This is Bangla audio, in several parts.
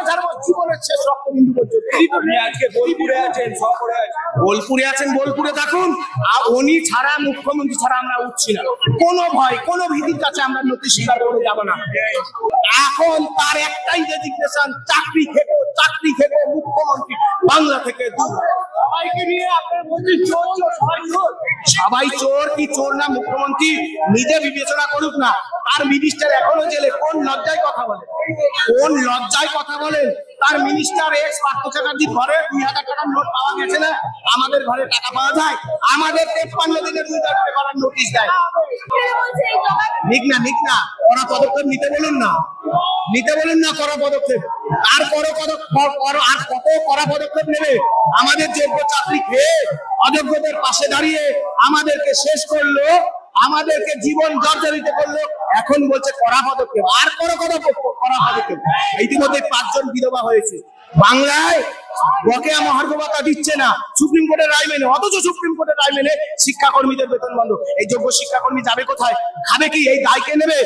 ছাড়বো জীবনের শেষ রক্তবিন্দু পর্যন্ত। আজকে বোলপুরে আছেন, বোলপুরে আছেন, বোলপুরে থাকুন। আর উনি ছাড়া, মুখ্যমন্ত্রী ছাড়া আমরা উঠছি না। কোনো ভয়, কোনো ভীতির কাছে আমরা নথি স্বীকার করে যাবো না। এখন তার একটাই ডেজিগনেশন, চাকরি খেকো মুখ্যমন্ত্রী বাংলা থেকে দূর। সবাইকে নিয়ে আপনার বলছি চোর চোর, সবাই চোর। সবাই চোর কি চোর না মুখ্যমন্ত্রী নিজে বিবেচনা করুক না। তার মিনিস্টার এখনো জেলে, কোন লজ্জায় কথা বলে, কোন লজ্জায় কথা বলেন? তার মিনিস্টার এক্স পার্থ চ্যাটার্জির ঘরে 2000 টাকার নোট পাওয়া গেছে না? আমাদের ঘরে টাকা পাওয়া যায়? আমাদের 53 দিনের 2000 টাকার নোটিশ দেয়। নিক না কড়া পদক্ষেপ নিতে বলুন না, কড়া পদক্ষেপ। আর কত কড়া পদক্ষেপ নেবে? আমাদের যোগ্য চাকরি খেয়ে অযোগ্যদের পাশে দাঁড়িয়ে আমাদেরকে শেষ করলো, আমাদেরকে জীবন জর্জরিত করলো। এখন বলছে কড়া পদক্ষেপ। আর কড়া পদক্ষেপ। ইতিমধ্যে 5 জন বিধবা হয়েছে। বাংলায় বকেয়া মহার্ঘ ভাতা দিচ্ছে না সুপ্রিম কোর্টের রায় মেনে, অথচ সুপ্রিম কোর্টের রায় মেনে শিক্ষাকর্মীদের বেতন বন্ধ। এই যোগ্য শিক্ষাকর্মী যাবে কোথায়? খাবে কি? এই দায় কে নেবে?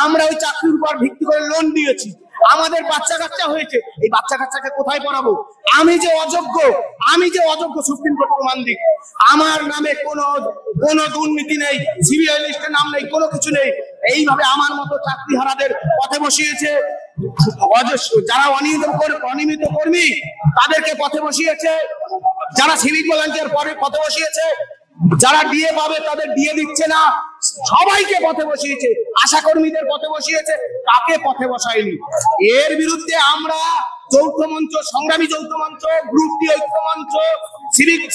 আমরা ওই চাকরির উপর ভিত্তি করে লোন দিয়েছি, আমাদের বাচ্চা কাচ্চা হয়েছে, এই বাচ্চা কাচ্চাকে কোথায় পড়াবো? আমি যে অযোগ্য সুপ্রিম কোর্ট প্রমাণ দিক। আমার নামে কোনো দুর্নীতি নেই, সিবিআই লিস্টে নাম নেই, কোনো কিছু নেই। এইভাবে আমার মতো চাকরি হারাদের পথে বসিয়েছে। যারা অনিয়মিত কর্মী তাদেরকে পথে বসিয়েছে, যারা সিভিক ভলান্টিয়ার পথে বসিয়েছে, যারা ডিএ পাবে তাদের ডিএ দিচ্ছে না, সবাইকে পথে বসিয়েছে। আশা কর্মীদের পথে বসিয়েছে, কাকে পথে বসায়নি? এর বিরুদ্ধে আমরা যৌথ মঞ্চ, সংগ্রামী যৌথ মঞ্চ, গ্রুপ ডি ঐক্য মঞ্চ,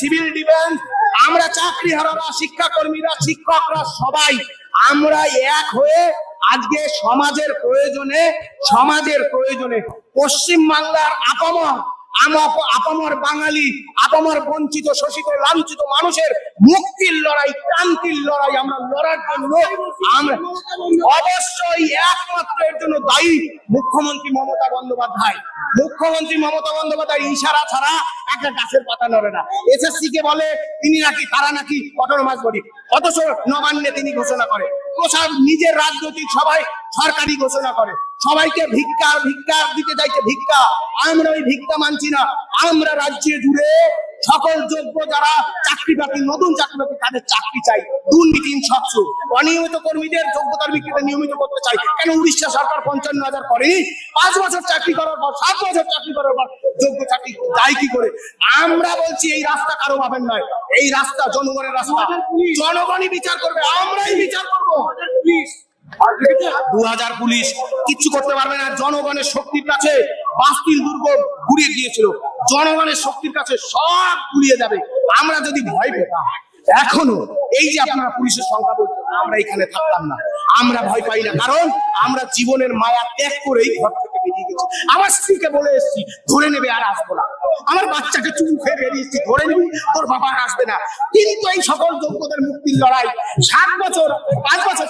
সিভিল ডিফেন্স, আমরা চাকরি হারারা, শিক্ষাকর্মীরা, শিক্ষকরা সবাই আমরা এক হয়ে আজকে সমাজের প্রয়োজনে পশ্চিম বাংলার আপামর বাঙালি, আপামর বঞ্চিত, শোষিত, লাঞ্ছিত মানুষের মুক্তির লড়াই, ক্রান্তির লড়াই আমরা লড়ার জন্য আমরা অবশ্যই একমাত্র এর জন্য দায়ী মুখ্যমন্ত্রী মমতা বন্দ্যোপাধ্যায়। ইশারা ছাড়া একটা গাছের পাতা নড়ে না। এসএসসি কে বলে তারা নাকি অটোনমাস বডি, অথচ নবান্নে তিনি ঘোষণা করে, প্রসাদ নিজের রাজনৈতিক সভায় সরকারি ঘোষণা করে, সবাইকে ভিক্ষা দিতে চাইছে। ভিক্ষা, আমরা ওই ভিক্ষা মানছি না। আমরা রাজ্যে জুড়ে সকল যোগ্য যারা চাকরি প্রার্থী, নতুন চাকরি প্রার্থী, তাদের চাকরি চাই। দুর্নীতি স্বচ্ছ, অনিয়মিত কর্মীদের যোগ্যতার ভিত্তিতে নিয়মিত করতে চাই। কেন উড়িষ্যা সরকার 55,000 করেনি? 5 বছর চাকরি করার পর, 7 বছর চাকরি করার পর যোগ্য চাকরি যায় কি করে? আমরা বলছি এই রাস্তা কারো ভাবেন নয়, এই রাস্তা জনগণের রাস্তা। জনগণই বিচার করবে, আমরাই বিচার করবো। 2000 পুলিশ কিচ্ছু করতে পারবে না। জনগণের শক্তির কাছে বাস্তিল দুর্গ ঘুরিয়ে দিয়েছিল, জনগণের শক্তির কাছে সব ঘুরিয়ে যাবে। আমরা যদি ভয় পেতাম, এখনো এই যে আপনারা পুলিশের সংখ্যা বলছেন, আমরা এখানে থাকতাম না। আমরা ভয় পাই না, কারণ আমরা জীবনের মায়া ত্যাগ করেই ঘর থেকে বেরিয়ে গেছি। আমার স্ত্রীকে বলে এসেছি ধরে নেবে, আর আসবো না। আমার বাচ্চাকে চুমু খেয়ে বেরিয়ে এসেছি, ধরে নিবি, তোর বাবা আর আসবে না। কিন্তু এই সকল যোগ্যদের মুক্তির লড়াই 5 বছর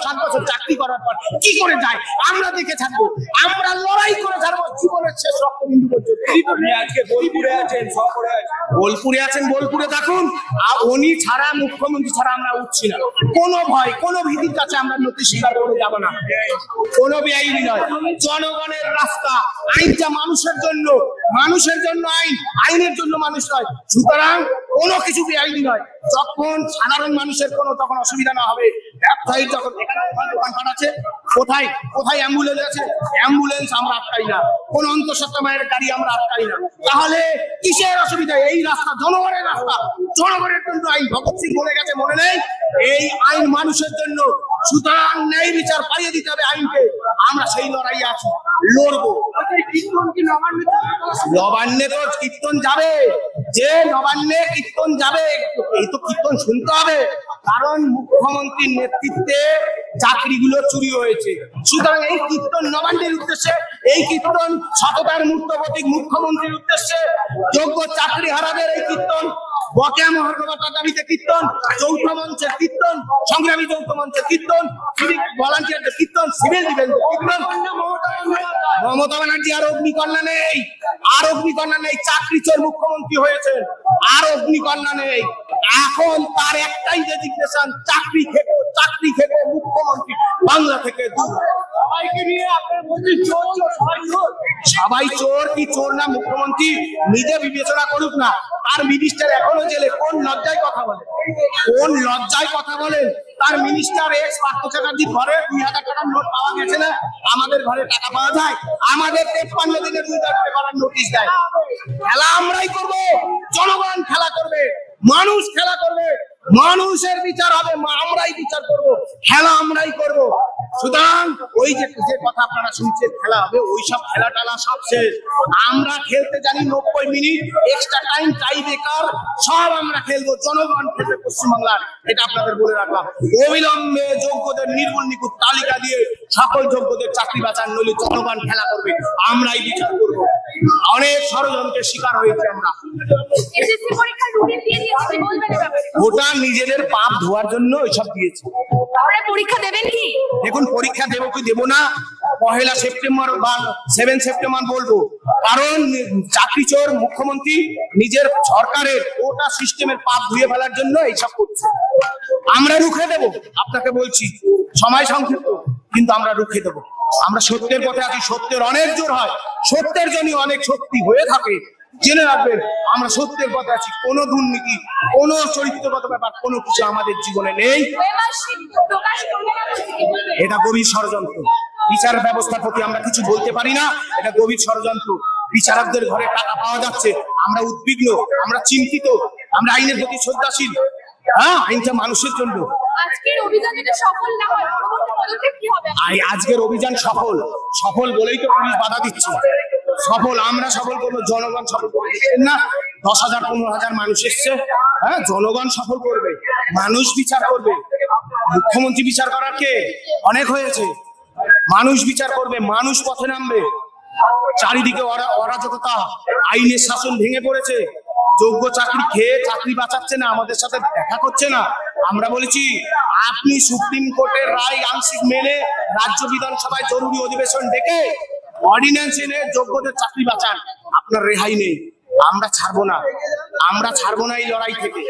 7 বছর চাকরি করার পর কি করে যায় আমরা দেখে থাকবো। আমরা লড়াই করে ছাড়বো জীবনের শেষ রক্তবিন্দু পর্যন্ত। আজকে বোলপুরে আছেন, বোলপুরে থাকুন। আর উনি ছাড়া, মুখ্যমন্ত্রী ছাড়া আমরা উঠছি না। কোনো ভয়, কোনো ভীতির কাছে আমরা নথি স্বীকার করে যাবো না। কোনো বেআইনি নয়, জনগণের রাস্তা। আইনটা মানুষের জন্য আইন, আইনের জন্য মানুষ নয়। সুতরাং কোনো কিছু বেআইনি নয়। যখন সাধারণ মানুষের তখন অসুবিধা না হবে, ব্যবসায়ী যখন দোকানপাট আছে, কোথায় অ্যাম্বুলেন্স আছে, অ্যাম্বুলেন্স আমরা আটকাই না। কোন অন্তঃসত্ত্বা মায়ের গাড়ি আমরা আটকাই না। তাহলে কিসের অসুবিধা? এই রাস্তা জনগণের রাস্তা, জনগণের জন্য আইন। ভগৎ সিং বলে গেছে, মনে নেই? এই আইন মানুষের জন্য। সুতরাং ন্যায় বিচার পাইয়ে দিতে হবে আইনকে। আমরা সেই লড়াই আছি, লড়বো। নবান্নে তো কীর্তন যাবে, যে নবান্নে কীর্তন যাবে, এই তো কীর্তন শুনতে হবে, কারণ মুখ্যমন্ত্রীর নেতৃত্বে চাকরিগুলো চুরি হয়েছে। সুতরাং এই কীর্তন নবান্নের উদ্দেশ্যে, এই কীর্তন সততার মূর্ত প্রতীক মুখ্যমন্ত্রীর উদ্দেশ্যে, যোগ্য চাকরি হারাদের এই কীর্তন, বকেয়া মহার্ঘ ভাতার দাবিতে কীর্তন, যৌথ মঞ্চের কীর্তন, সংগ্রামী যৌথ মঞ্চের কীর্তন, সিভিক ভলান্টিয়ারদের কীর্তন, সিভিল ডিফেন্সের কীর্তন। মমতা ব্যানার্জি আর অগ্নিকন্যা নেই, চাকরি চোর মুখ্যমন্ত্রী হয়েছেন, আর অগ্নিকন্যা নেই। এখন তার একটাই ডেজিগনেশন, চাকরি খেকো মুখ্যমন্ত্রী বাংলা থেকে দূর। সবাইকে নিয়ে আপনার বলছি চোর চোর, সবাই চোর। সবাই চোর কি চোর না মুখ্যমন্ত্রী নিজে বিবেচনা করুক না। তার মিনিস্টার এখনো জেলে, কোন লজ্জায় কথা বলে, কোন লজ্জায় কথা বলেন? তার মিনিস্টার এক্স পার্থ চ্যাটার্জির ঘরে 2000 টাকার নোট পাওয়া গেছে না? আমাদের ঘরে টাকা পাওয়া যায়? আমাদের 53 দিনে 2000 টাকা করার নোটিশ দেয়। খেলা আমরাই করব, জনগণ খেলা করবে, মানুষ খেলা করবে, মানুষের বিচার হবে, আমরাই বিচার করব, খেলা আমরাই করব। সুতরাং ওই যে কথা আপনারা শুনছেন খেলা হবে, ওই সব খেলা টালা সব শেষ। আমরা খেলতে জানি 90 মিনিট, এক্সট্রা টাইম, টাই বেকার সব আমরা খেলবো, জনগণ খেলবে পশ্চিমবাংলার, এটা আপনাদের বলে রাখলাম। অবিলম্বে যোগ্যদের নির্মূল নিখুঁত তালিকা দিয়ে সকল যোগ্যদের চাকরি বাঁচান, নইলে জনগণ খেলা করবে, আমরাই বিচার করব। অনেক ষড়যন্ত্রের শিকার হয়েছে আমরা। এসএসসি পরীক্ষার রুটিন দিয়ে দিয়েছে, বলবেন এ ব্যাপারে? ওটা নিজেদের পাপ ধোয়ার জন্য ওইসব দিয়েছে। আপনারা পরীক্ষা দেবেন কি? দেখুন, পরীক্ষা দেবো কি দেবো না 1 সেপ্টেম্বর বা 7 সেপ্টেম্বর বলবো, কারণ চাকরি চোর মুখ্যমন্ত্রী নিজের সরকারের ওটা সিস্টেমের পাপ ধুয়ে ফেলার জন্য এইসব করছে। আমরা রুখে দেব, আপনাকে বলছি, সময় সংক্ষিপ্ত, কিন্তু আমরা রুখে দেব। আমরা সত্যের পথে আছি, সত্যের অনেক জোর হয়, সত্যের জন্য অনেক শক্তি হয়ে থাকে। জেনে রাখবেন, আমরা সত্যের পথে আছি, কোনো দুর্নীতি, কোনো চরিত্রগত ব্যাপার, কোনো কিছু আমাদের জীবনে নেই। প্রকাশ করবেন না, কি বলবেন? এটা গভীর ষড়যন্ত্র। বিচার ব্যবস্থার প্রতি আমরা কিছু বলতে পারি না, এটা গভীর ষড়যন্ত্র। বিচারকদের ঘরে টাকা পাওয়া যাচ্ছে, আমরা উদ্বিগ্ন, আমরা চিন্তিত, আমরা আইনের প্রতি শ্রদ্ধাশীল। হ্যাঁ, আইনটা মানুষের জন্য। আজকের অভিযান যদি সফল না হয়, পরবর্তী পদক্ষেপ কি হবে? আজকের অভিযান সফল বলেই তো পুলিশ বাধা দিচ্ছে। সফল আমরা সফল করবো, জনগণ সফল করবে। দেখছেন না, 10,000 15,000 মানুষ এসছে। হ্যাঁ, জনগণ সফল করবে, মানুষ বিচার করবে। মুখ্যমন্ত্রী বিচার করার কে? অনেক হয়েছে। মানুষ বিচার করবে, মানুষ পথে নামবে। চারিদিকে অরাজকতা, আইনের শাসন ভেঙে পড়েছে। যোগ্য চাকরি খেয়ে চাকরি বাঁচাচ্ছে না, আমাদের সাথে দেখা করছে না। আমরা বলেছি, আপনি সুপ্রিম কোর্টের রায় আংশিক মেনে রাজ্য বিধানসভায় জরুরি অধিবেশন ডেকে অর্ডিন্যান্স এনে যোগ্যদের চাকরি বাঁচান, আপনার রেহাই নেই। আমরা ছাড়বো না, আমরা ছাড়বো না এই লড়াই থেকে।